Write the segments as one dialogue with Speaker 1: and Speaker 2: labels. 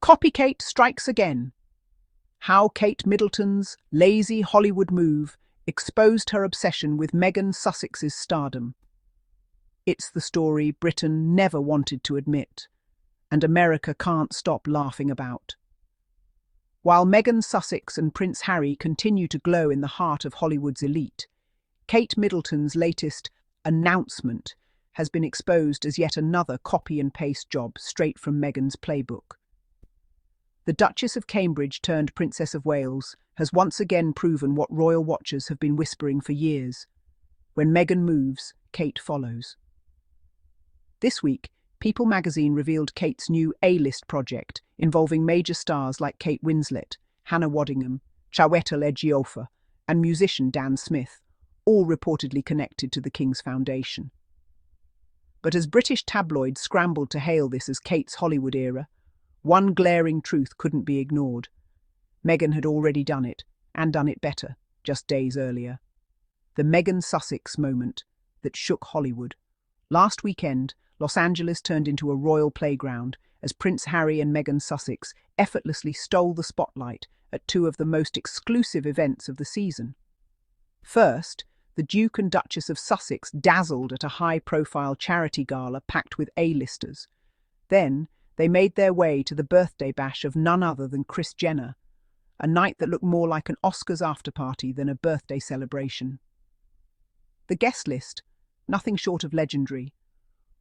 Speaker 1: CopyKate strikes again. How Kate Middleton's lazy Hollywood move exposed her obsession with Meghan Sussex's stardom. It's the story Britain never wanted to admit, and America can't stop laughing about. While Meghan Sussex and Prince Harry continue to glow in the heart of Hollywood's elite, Kate Middleton's latest announcement has been exposed as yet another copy-and-paste job straight from Meghan's playbook. The Duchess of Cambridge turned Princess of Wales has once again proven what royal watchers have been whispering for years. When Meghan moves, Kate follows. This week, People magazine revealed Kate's new A-list project involving major stars like Kate Winslet, Waddingham, Chiwetel Ejiofor, and musician Dan Smith, all reportedly connected to the King's Foundation. But as British tabloids scrambled to hail this as Kate's Hollywood era, one glaring truth couldn't be ignored. Meghan had already done it, and done it better, just days earlier. The Meghan Sussex moment that shook Hollywood. Last weekend, Los Angeles turned into a royal playground as Prince Harry and Meghan Sussex effortlessly stole the spotlight at two of the most exclusive events of the season. First, the Duke and Duchess of Sussex dazzled at a high-profile charity gala packed with A-listers. Then, they made their way to the birthday bash of none other than Kris Jenner, a night that looked more like an Oscars after-party than a birthday celebration. The guest list, nothing short of legendary.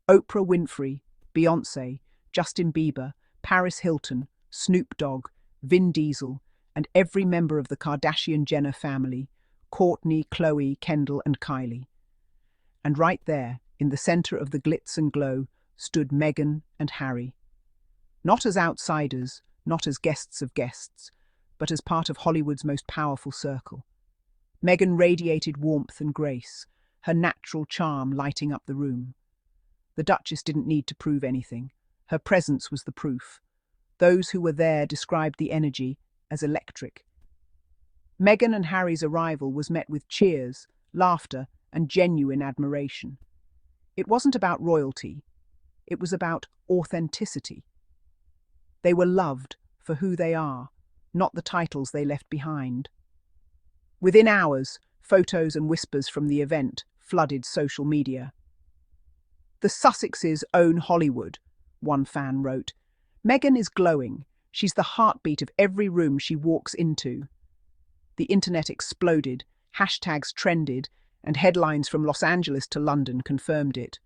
Speaker 1: Oprah Winfrey, Beyoncé, Justin Bieber, Paris Hilton, Snoop Dogg, Vin Diesel, and every member of the Kardashian-Jenner family, Kourtney, Khloe, Kendall, and Kylie. And right there, in the center of the glitz and glow, stood Meghan and Harry. Not as outsiders, not as guests of guests, but as part of Hollywood's most powerful circle. Meghan radiated warmth and grace, her natural charm lighting up the room. The Duchess didn't need to prove anything. Her presence was the proof. Those who were there described the energy as electric. Meghan and Harry's arrival was met with cheers, laughter, and genuine admiration. It wasn't about royalty. It was about authenticity. They were loved for who they are, not the titles they left behind. Within hours, photos and whispers from the event flooded social media. "The Sussexes own Hollywood," one fan wrote. "Meghan is glowing. She's the heartbeat of every room she walks into." The internet exploded, hashtags trended, and headlines from Los Angeles to London confirmed it.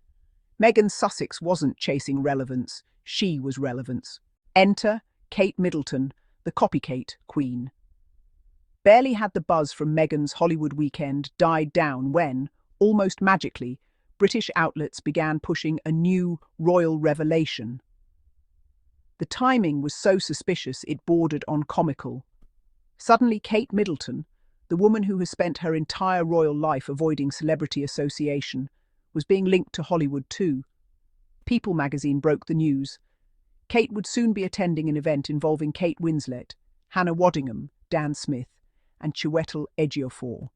Speaker 1: Meghan Sussex wasn't chasing relevance, she was relevance. Enter Kate Middleton, the CopyKate queen. Barely had the buzz from Meghan's Hollywood weekend died down when, almost magically, British outlets began pushing a new royal revelation. The timing was so suspicious it bordered on comical. Suddenly Kate Middleton, the woman who has spent her entire royal life avoiding celebrity association, was being linked to Hollywood too. People magazine broke the news. Kate would soon be attending an event involving Kate Winslet, Waddingham, Dan Smith, and Chiwetel Ejiofor.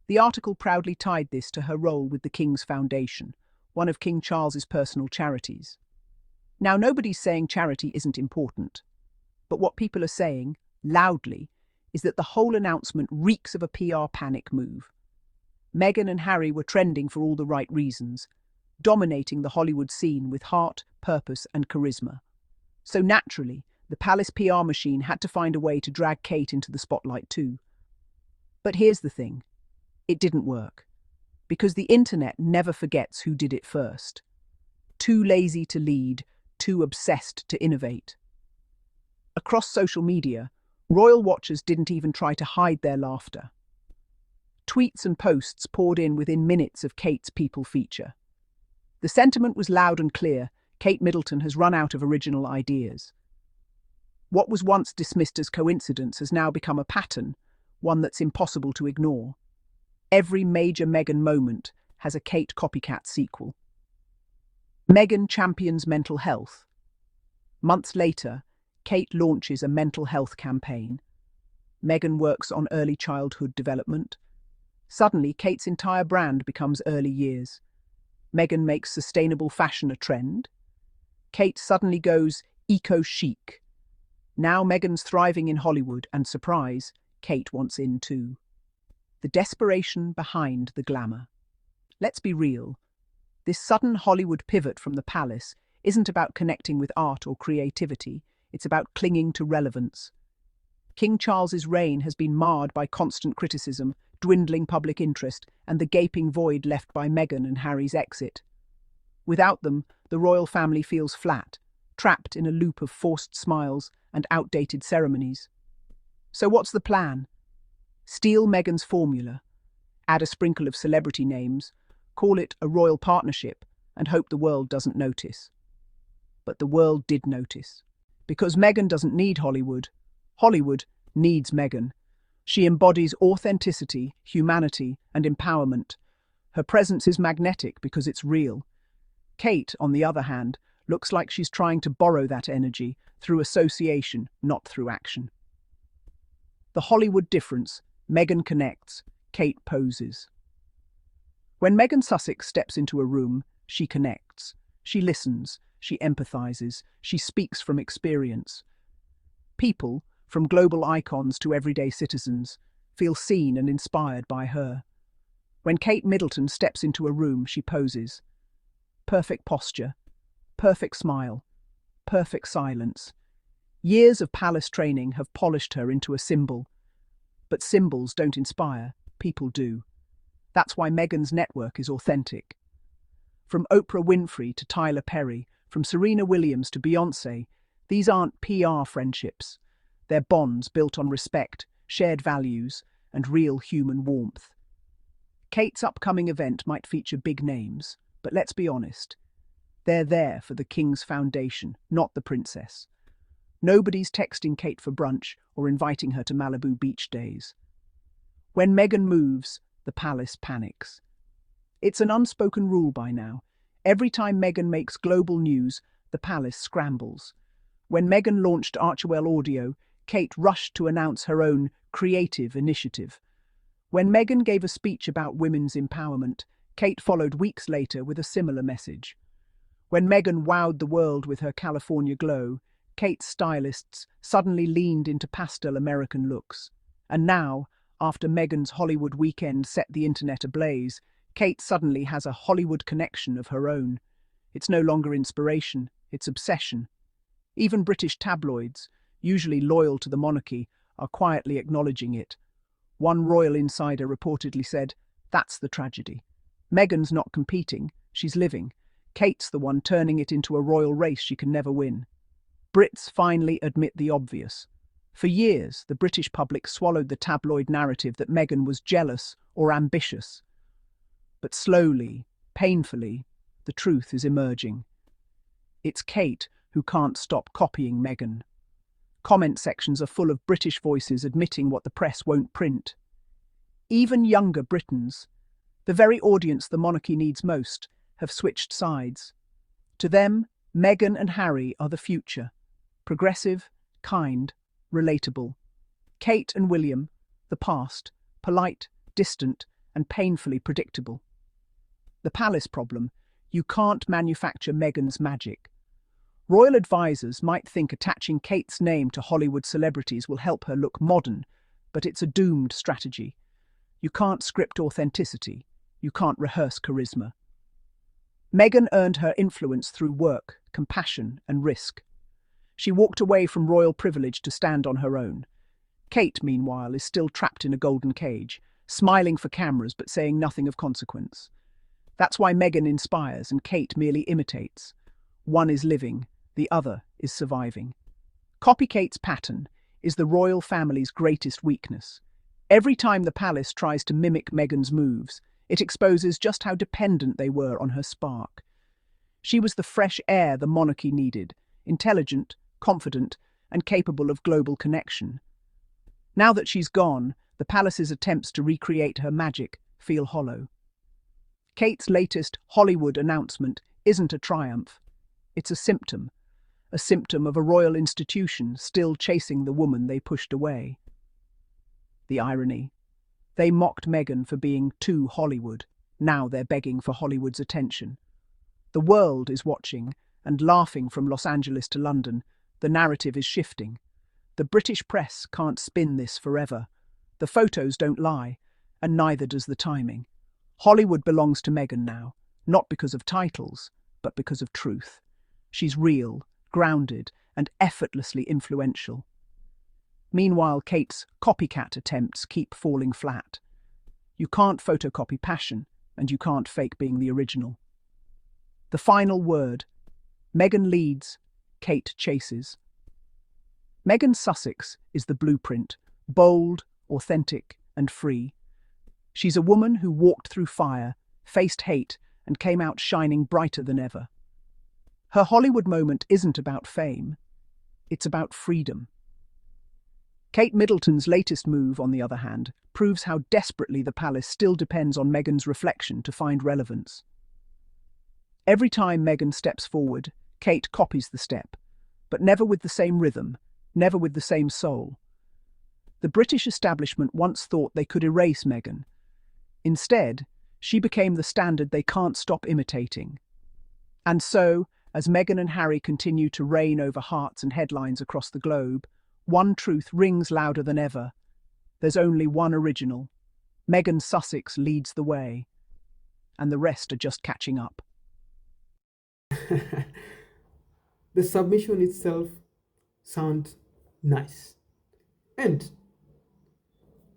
Speaker 1: The article proudly tied this to her role with the King's Foundation, one of King Charles's personal charities. Now, nobody's saying charity isn't important, but what people are saying, loudly, is that the whole announcement reeks of a PR panic move. Meghan and Harry were trending for all the right reasons, dominating the Hollywood scene with heart, purpose, and charisma. So naturally, the palace PR machine had to find a way to drag Kate into the spotlight too. But here's the thing. It didn't work. Because the internet never forgets who did it first. Too lazy to lead, too obsessed to innovate. Across social media, royal watchers didn't even try to hide their laughter. Tweets and posts poured in within minutes of Kate's People feature. The sentiment was loud and clear. Kate Middleton has run out of original ideas. What was once dismissed as coincidence has now become a pattern, one that's impossible to ignore. Every major Meghan moment has a Kate copycat sequel. Meghan champions mental health. Months later, Kate launches a mental health campaign. Meghan works on early childhood development. Suddenly, Kate's entire brand becomes early years. Meghan makes sustainable fashion a trend. Kate suddenly goes eco-chic. Now Meghan's thriving in Hollywood, and surprise, Kate wants in too. The desperation behind the glamour. Let's be real. This sudden Hollywood pivot from the palace isn't about connecting with art or creativity, it's about clinging to relevance. King Charles's reign has been marred by constant criticism, dwindling public interest, and the gaping void left by Meghan and Harry's exit. Without them, the royal family feels flat, trapped in a loop of forced smiles and outdated ceremonies. So what's the plan? Steal Meghan's formula, add a sprinkle of celebrity names, call it a royal partnership, and hope the world doesn't notice. But the world did notice. Because Meghan doesn't need Hollywood. Hollywood needs Meghan. She embodies authenticity, humanity, and empowerment. Her presence is magnetic because it's real. Kate, on the other hand, looks like she's trying to borrow that energy through association, not through action. The Hollywood difference: Meghan connects, Kate poses. When Meghan Sussex steps into a room, she connects. She listens, she empathizes, she speaks from experience. People, from global icons to everyday citizens, feel seen and inspired by her. When Kate Middleton steps into a room, she poses. Perfect posture, perfect smile, perfect silence. Years of palace training have polished her into a symbol. But symbols don't inspire, people do. That's why Meghan's network is authentic. From Oprah Winfrey to Tyler Perry, from Serena Williams to Beyoncé, these aren't PR friendships. They're bonds built on respect, shared values, and real human warmth. Kate's upcoming event might feature big names, but let's be honest. They're there for the king's foundation, not the princess. Nobody's texting Kate for brunch or inviting her to Malibu beach days. When Meghan moves, the palace panics. It's an unspoken rule by now. Every time Meghan makes global news, the palace scrambles. When Meghan launched Archewell Audio, Kate rushed to announce her own creative initiative. When Meghan gave a speech about women's empowerment, Kate followed weeks later with a similar message. When Meghan wowed the world with her California glow, Kate's stylists suddenly leaned into pastel American looks. And now, after Meghan's Hollywood weekend set the internet ablaze, Kate suddenly has a Hollywood connection of her own. It's no longer inspiration, it's obsession. Even British tabloids, usually loyal to the monarchy, are quietly acknowledging it. One royal insider reportedly said, "That's the tragedy. Meghan's not competing, she's living. Kate's the one turning it into a royal race she can never win." Brits finally admit the obvious. For years, the British public swallowed the tabloid narrative that Meghan was jealous or ambitious. But slowly, painfully, the truth is emerging. It's Kate who can't stop copying Meghan. Comment sections are full of British voices admitting what the press won't print. Even younger Britons, the very audience the monarchy needs most, have switched sides. To them, Meghan and Harry are the future. Progressive, kind, relatable. Kate and William, the past, polite, distant, and painfully predictable. The palace problem: you can't manufacture Meghan's magic. Royal advisors might think attaching Kate's name to Hollywood celebrities will help her look modern, but it's a doomed strategy. You can't script authenticity. You can't rehearse charisma. Meghan earned her influence through work, compassion, and risk. She walked away from royal privilege to stand on her own. Kate, meanwhile, is still trapped in a golden cage, smiling for cameras but saying nothing of consequence. That's why Meghan inspires and Kate merely imitates. One is living, the other is surviving. CopyKate's pattern is the royal family's greatest weakness. Every time the palace tries to mimic Meghan's moves, it exposes just how dependent they were on her spark. She was the fresh air the monarchy needed, intelligent, confident, and capable of global connection. Now that she's gone, the palace's attempts to recreate her magic feel hollow. Kate's latest Hollywood announcement isn't a triumph. It's a symptom of a royal institution still chasing the woman they pushed away. The irony. They mocked Meghan for being too Hollywood. Now they're begging for Hollywood's attention. The world is watching, and laughing from Los Angeles to London, the narrative is shifting. The British press can't spin this forever. The photos don't lie, and neither does the timing. Hollywood belongs to Meghan now, not because of titles, but because of truth. She's real, grounded, and effortlessly influential. Meanwhile, Kate's copycat attempts keep falling flat. You can't photocopy passion, and you can't fake being the original. The final word. Meghan leads, Kate chases. Meghan Sussex is the blueprint, bold, authentic, and free. She's a woman who walked through fire, faced hate, and came out shining brighter than ever. Her Hollywood moment isn't about fame, it's about freedom. Kate Middleton's latest move, on the other hand, proves how desperately the palace still depends on Meghan's reflection to find relevance. Every time Meghan steps forward, Kate copies the step, but never with the same rhythm, never with the same soul. The British establishment once thought they could erase Meghan. Instead, she became the standard they can't stop imitating. And so, as Meghan and Harry continue to reign over hearts and headlines across the globe, one truth rings louder than ever. There's only one original. Meghan Sussex leads the way, and the rest are just catching up.
Speaker 2: The submission itself sounds nice. And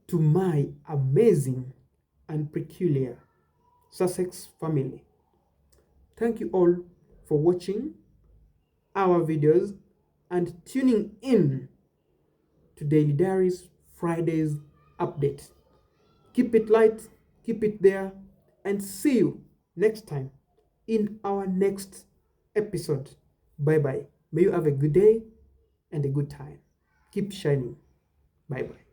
Speaker 2: to my amazing and peculiar Sussex family, thank you all for watching our videos and tuning in to Daily Diaries Friday's update. Keep it light, keep it there, and see you next time in our next episode. Bye bye. May you have a good day and a good time. Keep shining. Bye bye.